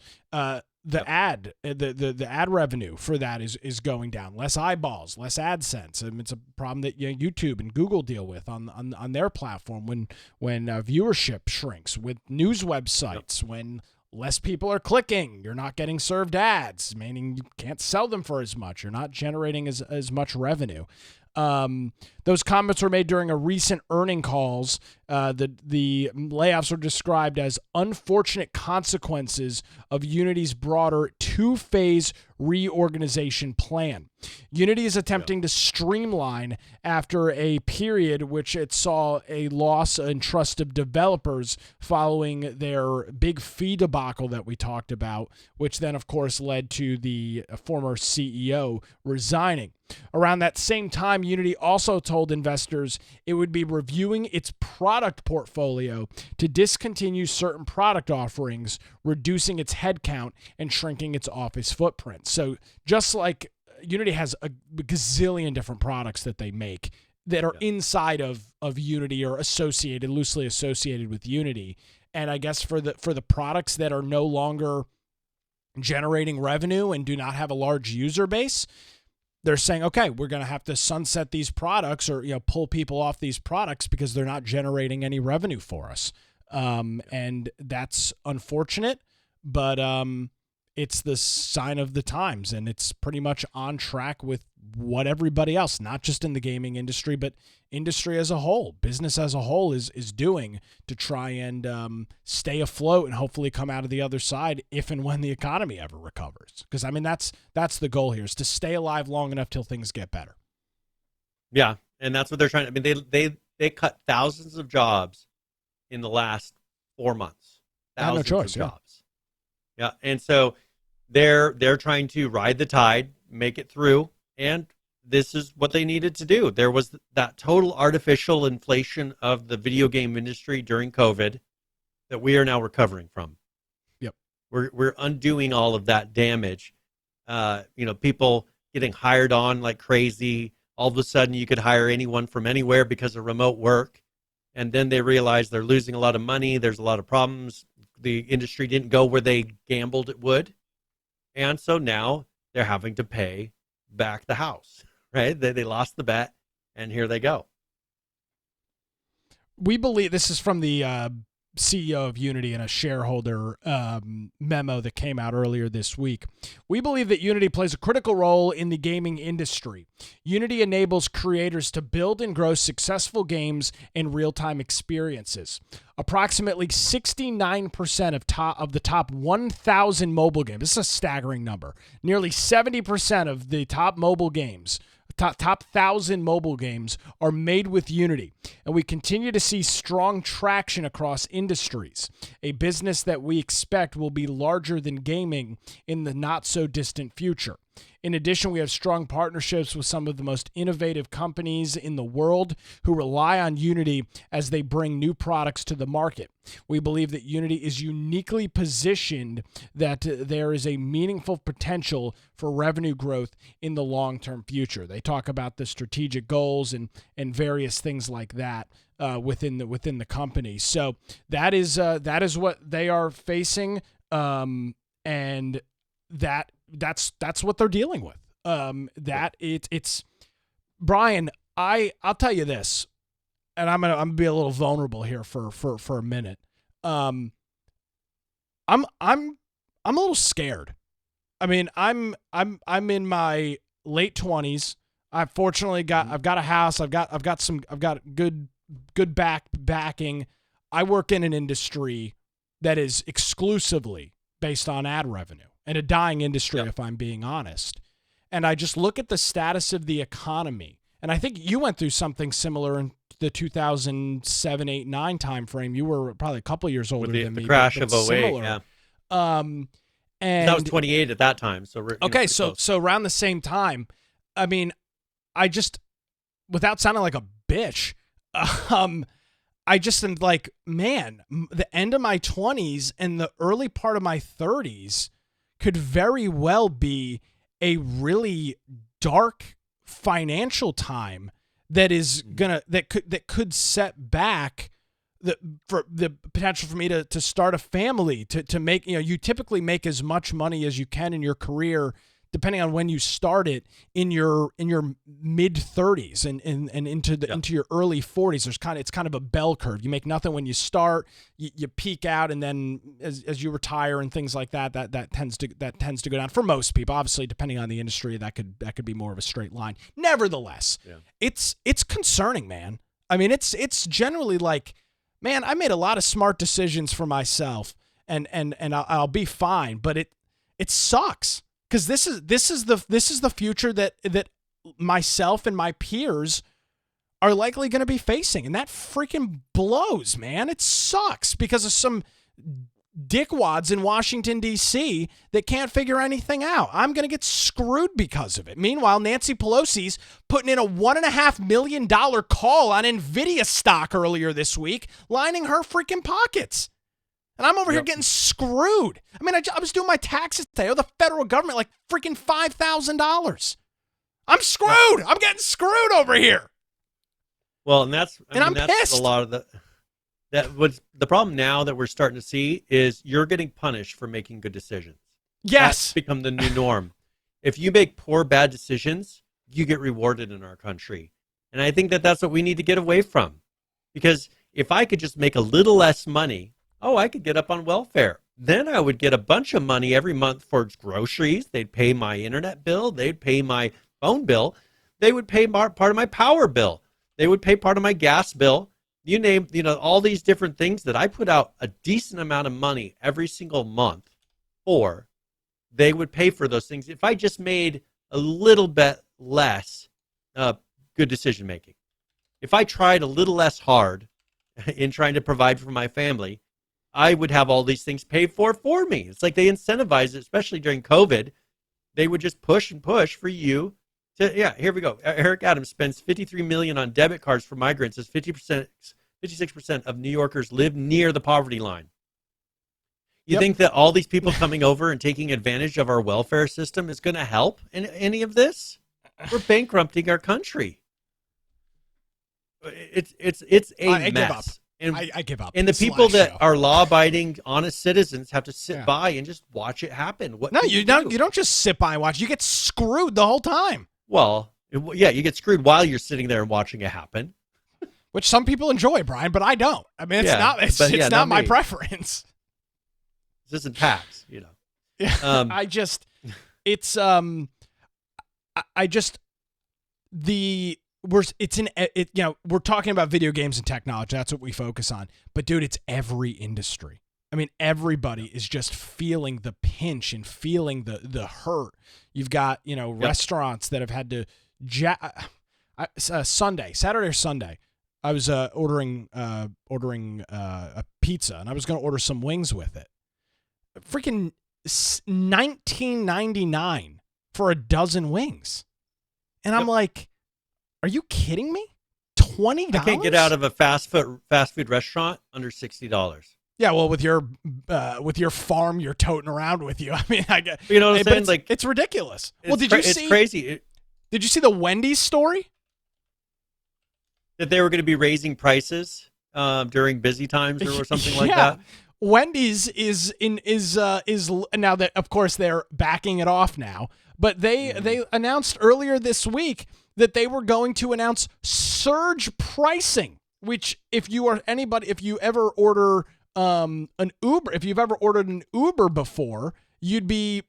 The ad revenue for that is going down. Less eyeballs, less AdSense. It's a problem that YouTube and Google deal with on their platform when viewership shrinks with news websites. When less people are clicking, you're not getting served ads, meaning you can't sell them for as much. You're not generating as much revenue. Those comments were made during a recent earning calls. The layoffs were described as unfortunate consequences of Unity's broader two-phase reorganization plan. Unity is attempting to streamline after a period which it saw a loss in trust of developers following their big fee debacle that we talked about, which then, of course, led to the former CEO resigning. Around that same time, Unity also told investors it would be reviewing its product portfolio to discontinue certain product offerings, reducing its headcount and shrinking its office footprint. So just like Unity has a gazillion different products that they make that are inside of Unity or loosely associated with Unity. And I guess for the products that are no longer generating revenue and do not have a large user base, they're saying, okay, we're going to have to sunset these products or pull people off these products because they're not generating any revenue for us. And that's unfortunate, but it's the sign of the times, and it's pretty much on track with what everybody else, not just in the gaming industry, but industry as a whole, business as a whole is doing to try and stay afloat and hopefully come out of the other side if and when the economy ever recovers. Because, that's the goal here, is to stay alive long enough till things get better. Yeah, and that's what they're trying to. I mean, they cut thousands of jobs in the last 4 months. Thousands of jobs. Yeah, and so they're trying to ride the tide, make it through, and this is what they needed to do. There was that total artificial inflation of the video game industry during COVID that we are now recovering from. Yep, we're undoing all of that damage. People getting hired on like crazy. All of a sudden, you could hire anyone from anywhere because of remote work, and then they realize they're losing a lot of money. There's a lot of problems. The industry didn't go where they gambled it would. And so now they're having to pay back the house, right? They lost the bet, and here they go. We believe, this is from the CEO of Unity in a shareholder memo that came out earlier this week. We believe that Unity plays a critical role in the gaming industry. Unity enables creators to build and grow successful games and real-time experiences. Approximately 69% of the top 1,000 mobile games, this is a staggering number, nearly 70% of the top mobile games, top 1,000 mobile games are made with Unity, and we continue to see strong traction across industries, a business that we expect will be larger than gaming in the not-so-distant future. In addition, we have strong partnerships with some of the most innovative companies in the world who rely on Unity as they bring new products to the market. We believe that Unity is uniquely positioned, that there is a meaningful potential for revenue growth in the long-term future. They talk about the strategic goals and various things like that within the company. So that is what they are facing, and that's what they're dealing with. It's Brian. I'll tell you this, and I'm gonna be a little vulnerable here for a minute. I'm a little scared. I mean, I'm in my late 20s. I've fortunately I've got a house. I've got good backing. I work in an industry that is exclusively based on ad revenue, and a dying industry, if I'm being honest. And I just look at the status of the economy, and I think you went through something similar in the 2007, 8, 9 timeframe. You were probably a couple years older than me. The crash but of '08, similar. yeah. And I was 28 at that time, so okay, so around the same time, I mean, I just, without sounding like a bitch, I just am like, man, the end of my 20s and the early part of my 30s could very well be a really dark financial time that is that could set back for the potential for me to start a family, to make, you typically make as much money as you can in your career, depending on when you start it, in your mid 30s and into your early 40s. It's kind of a bell curve. You make nothing when you start, you peak out, and then as you retire and things like that tends to go down for most people. Obviously, depending on the industry, that could be more of a straight line. Nevertheless, it's concerning, man. I mean, it's generally like, man, I made a lot of smart decisions for myself, and I'll be fine, but it sucks. Because this is the future that myself and my peers are likely going to be facing, and that freaking blows, man. It sucks because of some dickwads in Washington, D.C. that can't figure anything out. I'm going to get screwed because of it. Meanwhile, Nancy Pelosi's putting in a $1.5 million call on NVIDIA stock earlier this week, lining her freaking pockets. And I'm over here getting screwed. I mean, I was doing my taxes today. Oh, the federal government, like freaking $5,000. I'm screwed. I'm getting screwed over here. Well, and that's I'm pissed. A lot of what's the problem now that we're starting to see is you're getting punished for making good decisions. Yes. That's become the new norm. If you make poor, bad decisions, you get rewarded in our country. And I think that's what we need to get away from. Because if I could just make a little less money, I could get up on welfare. Then I would get a bunch of money every month for groceries. They'd pay my internet bill. They'd pay my phone bill. They would pay part of my power bill. They would pay part of my gas bill. You name, all these different things that I put out a decent amount of money every single month for. They would pay for those things if I just made a little bit less good decision making. If I tried a little less hard in trying to provide for my family, I would have all these things paid for me. It's like they incentivize it, especially during COVID. They would just push and push for you to, here we go. Eric Adams spends $53 million on debit cards for migrants as 56% of New Yorkers live near the poverty line. You think that all these people coming over and taking advantage of our welfare system is going to help in any of this? We're bankrupting our country. It's a mess. Give up. And I give up. And the people that are law-abiding, honest citizens have to sit by and just watch it happen. You don't just sit by and watch. You get screwed the whole time. Well, you get screwed while you're sitting there and watching it happen. Which some people enjoy, Brian, but I don't. I mean, it's not my preference. This isn't tax, Yeah. We're talking about video games and technology. That's what we focus on. But dude, it's every industry. I mean, everybody is just feeling the pinch and feeling the hurt. You've got, restaurants that have had to Saturday or Sunday, I was ordering a pizza, and I was going to order some wings with it. Freaking $19.99 for a dozen wings. And I'm like, are you kidding me? $20? I can't get out of a fast food restaurant under $60. Yeah, well, with your farm you're toting around with you. I mean, I get. You know what I'm saying? Like, it's ridiculous. Well, did you see? It's crazy. Did you see the Wendy's story? That they were going to be raising prices during busy times or something like that. Wendy's is now that, of course, they're backing it off now, but they announced earlier this week that they were going to announce surge pricing, which if you ever order an Uber, if you've ever ordered an Uber before, you'd be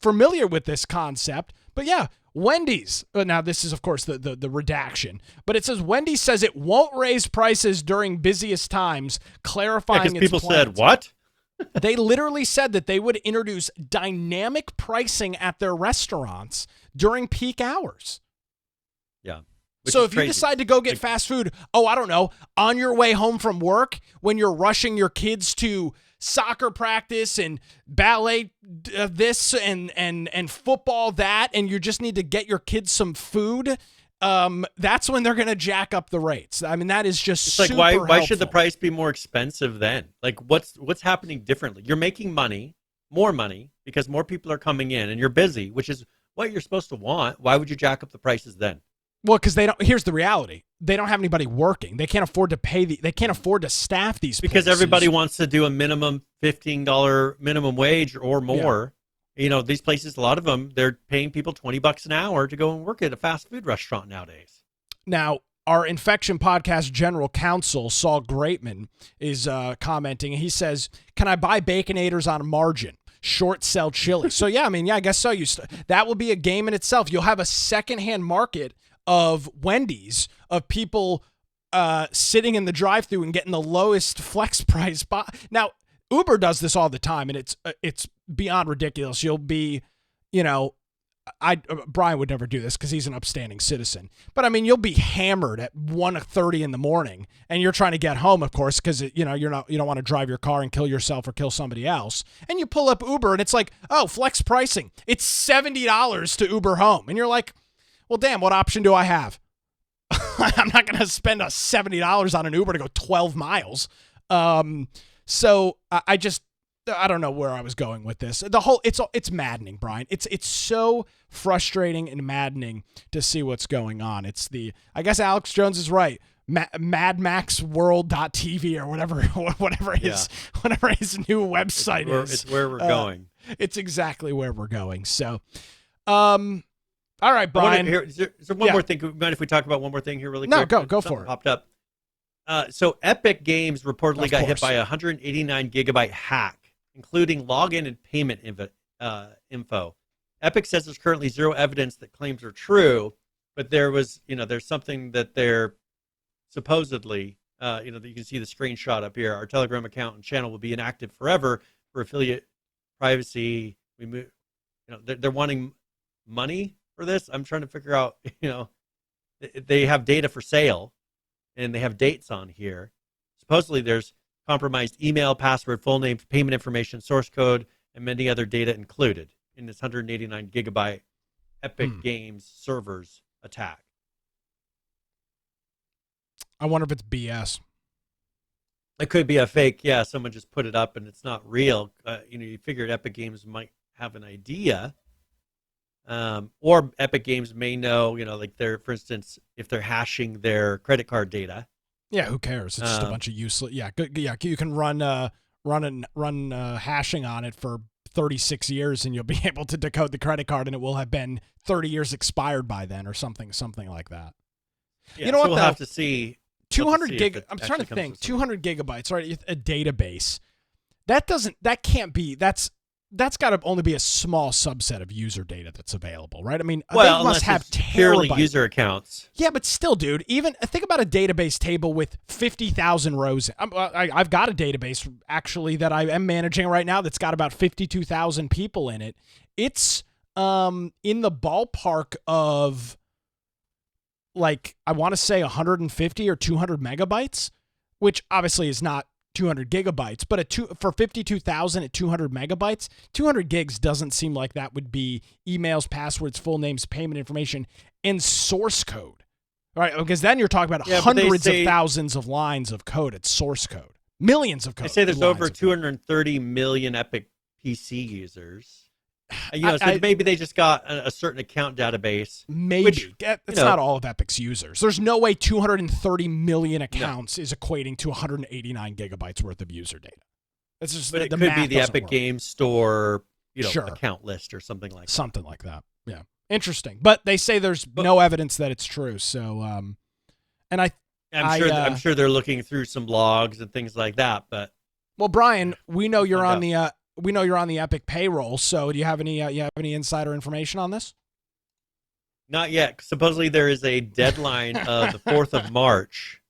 familiar with this concept, but yeah, Wendy's. Now, this is, of course, the redaction, but it says Wendy's says it won't raise prices during busiest times, clarifying its people plans. said, what? They literally said that they would introduce dynamic pricing at their restaurants during peak hours. Yeah. So if you decide to go get fast food, I don't know, on your way home from work, when you're rushing your kids to soccer practice and ballet this and football that, and you just need to get your kids some food, that's when they're going to jack up the rates. I mean, that is just it's like, super why should the helpful. price be more expensive then? Like, what's happening differently? You're making more money, because more people are coming in, and you're busy, which is what you're supposed to want. Why would you jack up the prices then? Well, because here's the reality. They don't have anybody working. They can't afford to they can't afford to staff these because places. Everybody wants to do a minimum $15 minimum wage or more. Yeah. These places, a lot of them, they're paying people $20 an hour to go and work at a fast food restaurant nowadays. Now, our Infection Podcast General Counsel, Saul Greatman, is commenting. He says, "Can I buy Baconators on a margin? Short sell chili." So yeah, I guess so. That will be a game in itself. You'll have a secondhand market of Wendy's, of people sitting in the drive-thru and getting the lowest flex price. Now, Uber does this all the time, and it's beyond ridiculous. You'll be, Brian would never do this because he's an upstanding citizen. But you'll be hammered at 1:30 in the morning, and you're trying to get home, of course, because you don't want to drive your car and kill yourself or kill somebody else. And you pull up Uber, and it's like, oh, flex pricing. It's $70 to Uber home, and you're like, well, damn, what option do I have? I'm not going to spend $70 on an Uber to go 12 miles. So I don't know where I was going with this. It's maddening, Brian. It's so frustrating and maddening to see what's going on. I guess Alex Jones is right. MadMaxWorld.tv or whatever his new website is. It's where we're going. It's exactly where we're going. So, all right, Brian. Is there one more thing? Mind if we talk about one more thing here really quick? No, go for it. Popped up. So Epic Games reportedly got hit by a 189 gigabyte hack, including login and payment info. Epic says there's currently zero evidence that claims are true, but there's something that they're supposedly, that you can see the screenshot up here. Our Telegram account and channel will be inactive forever for affiliate privacy. They're wanting money for this. I'm trying to figure out, they have data for sale and they have dates on here. Supposedly there's compromised email, password, full name, payment information, source code, and many other data included in this 189 gigabyte Epic Games servers attack. I wonder if it's BS. It could be a fake. Yeah, someone just put it up and it's not real. You figured Epic Games might have an idea. Or Epic Games may know, like for instance, if they're hashing their credit card data. Yeah, who cares? It's just a bunch of useless. Yeah, good. Yeah, you can run hashing on it for 36 years, and you'll be able to decode the credit card, and it will have been 30 years expired by then, or something like that. Yeah, what? We'll have to see. 200 gig. I'm trying to think. 200 gigabytes, right? A database. That can't be. That's got to only be a small subset of user data that's available, right? They must have purely user accounts. Yeah, but still, dude, even think about a database table with 50,000 rows. I've got a database, actually, that I am managing right now that's got about 52,000 people in it. It's in the ballpark of, like, I want to say 150 or 200 megabytes, which obviously is not 200 gigabytes, but for 52,000 at 200 megabytes, 200 gigs doesn't seem like that would be emails, passwords, full names, payment information, and source code, right? Because then you're talking about hundreds of thousands of lines of code at source code, millions of code. They say there's over 230 million Epic PC users. So maybe they just got a certain account database. Maybe. It's not all of Epic's users. There's no way 230 million accounts is equating to 189 gigabytes worth of user data. It's just, but it could be the Epic Games Store, account list or something like that. Something like that. Yeah. Interesting. But they say there's no evidence that it's true. So, and I'm sure they're looking through some logs and things like that. But well, Brian, we know you're on the we know you're on the Epic payroll. So do you have any insider information on this? Not yet. Supposedly there is a deadline of the 4th of March.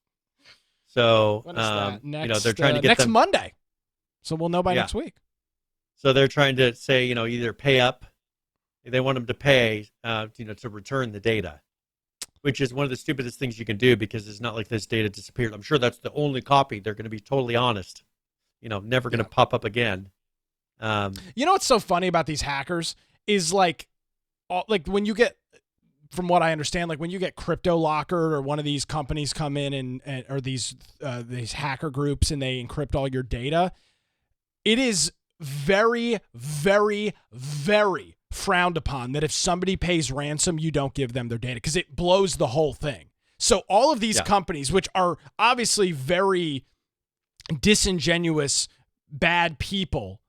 So, when is that? they're trying to get next them Monday. So we'll know by next week. So they're trying to say, either pay up. They want them to pay, to return the data, which is one of the stupidest things you can do because it's not like this data disappeared. I'm sure that's the only copy. They're going to be totally honest. Never going to pop up again. What's so funny about these hackers is like when you get, from what I understand, like when you get crypto lockered or one of these companies come in and or these hacker groups and they encrypt all your data, it is very, very, very frowned upon that if somebody pays ransom, you don't give them their data because it blows the whole thing. So all of these companies, which are obviously very disingenuous, bad people,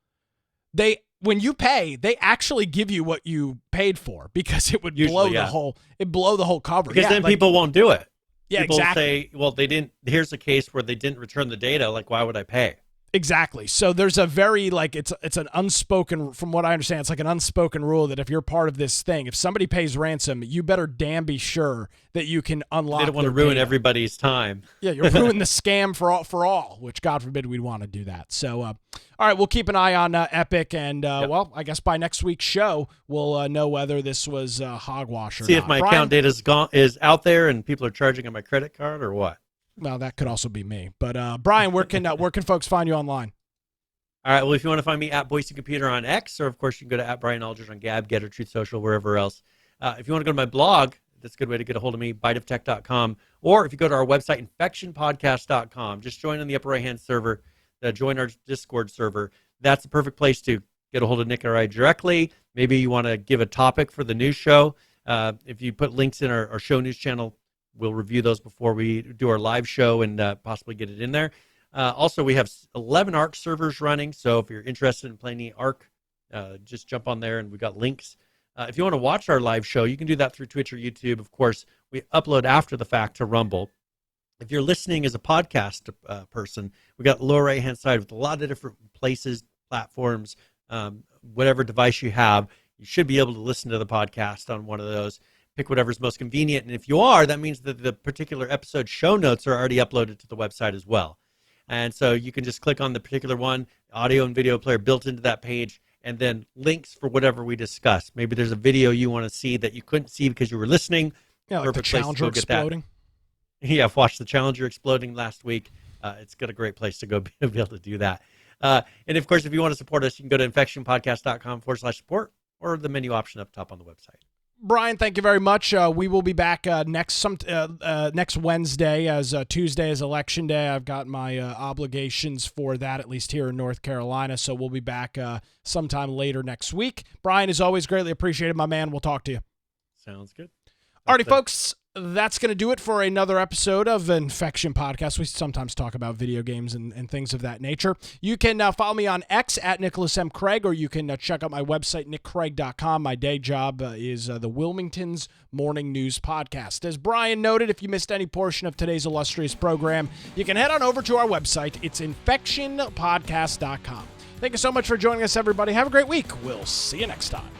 when you pay, they actually give you what you paid for because it would blow the whole cover. Because then people won't do it. Yeah, people exactly. say, well, they didn't. Here's a case where they didn't return the data. Like, why would I pay? Exactly. So there's a very it's an unspoken, from what I understand, it's like an unspoken rule that if you're part of this thing, if somebody pays ransom, you better damn be sure that you can unlock. They don't want to ruin everybody's time. Yeah, you're ruining the scam for all, which God forbid we'd want to do that. So, all right, we'll keep an eye on Epic, and well, I guess by next week's show we'll know whether this was hogwash or See not. if my account data is out there and people are charging on my credit card or what. Well, that could also be me. But Brian, where can folks find you online? All right. Well, if you want to find me at Boise Computer on X, or of course you can go to @BrianAldridge on Gab, Getter, Truth Social, wherever else. If you want to go to my blog, that's a good way to get a hold of me, biteoftech.com. Or if you go to our website, infectionpodcast.com, just join on the upper right-hand server, join our Discord server. That's the perfect place to get a hold of Nick or I directly. Maybe you want to give a topic for the news show. If you put links in our show news channel, we'll review those before we do our live show and possibly get it in there. Also, we have 11 ARC servers running, so if you're interested in playing the ARC, just jump on there, and we've got links. If you want to watch our live show, you can do that through Twitch or YouTube. Of course, we upload after the fact to Rumble. If you're listening as a podcast person, we got the lower right-hand side with a lot of different places, platforms, whatever device you have. You should be able to listen to the podcast on one of those. Pick whatever's most convenient. And if you are, that means that the particular episode show notes are already uploaded to the website as well. And so you can just click on the particular one, audio and video player built into that page, and then links for whatever we discuss. Maybe there's a video you want to see that you couldn't see because you were listening. Yeah, like the Challenger exploding. Yeah, I've watched the Challenger exploding last week. It's got a great place to go be able to do that. And, of course, if you want to support us, you can go to infectionpodcast.com/support or the menu option up top on the website. Brian, thank you very much. We will be back next Wednesday, as Tuesday is Election Day. I've got my obligations for that, at least here in North Carolina, so we'll be back sometime later next week. Brian, as always, greatly appreciated, my man. We'll talk to you. Sounds good. Alrighty, folks, that's going to do it for another episode of Infection Podcast. We sometimes talk about video games and things of that nature. You can follow me on X at Nicholas M. Craig, or you can check out my website, nickcraig.com. My day job is the Wilmington's Morning News Podcast. As Brian noted, if you missed any portion of today's illustrious program, you can head on over to our website. It's infectionpodcast.com. Thank you so much for joining us, everybody. Have a great week. We'll see you next time.